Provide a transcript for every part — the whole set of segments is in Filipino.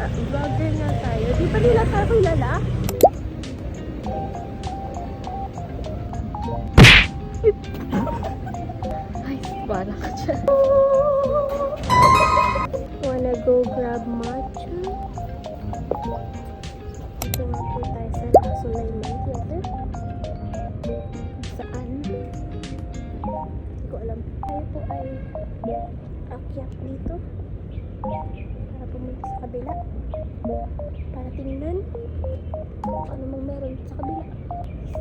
vlogger nga tayo. Di ba nila tayo kilala? Ay, para ka dyan. Wanna go grab matcha? Ito nga po tayo sa Nakasulaiman Theater. Saan? Hindi ko alam. Tayo po ay akyat dito. Para pumunta sa kabila. Para tingnan kung ano mang meron sa kabila.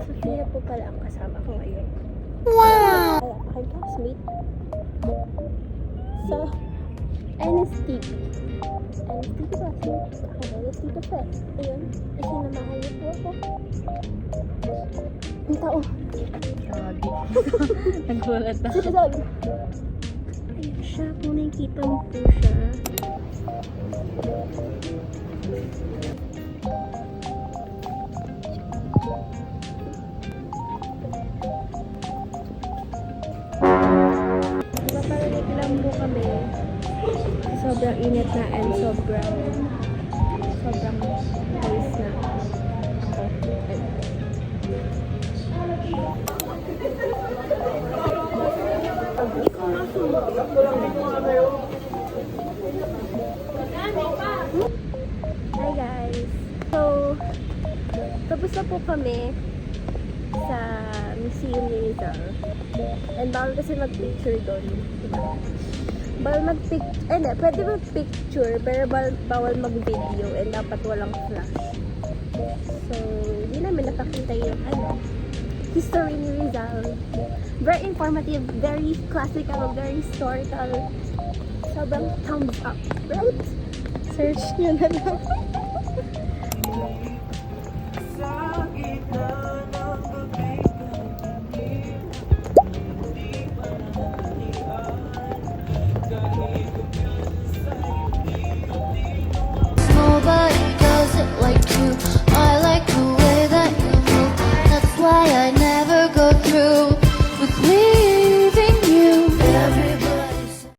Sofia po pala ang kasama ko ngayon. Wow! Aking classmate sa NSTP. NSTP classmate. Ako NSTP friend. Ayun. Isinamahan niyo po ako. Ang tao. Sabi. Nagulat na. Sino sabi? Ayun siya. Kung nakikita mo po siya. Paparinig lang po kami. Sobrang init na and sobrang ayos na ako. Hi guys! So, tapos na po kami sa Museum ni Rizal. And bawal kasi mag-picture doon. Diba? Bawal mag-picture, pwede mag-picture, pero bawal mag-video and dapat walang flash. So, hindi namin nakakita yung history ni Rizal. Very informative, very classical, very historical. Sobrang thumbs up, right? Search nyo na lang.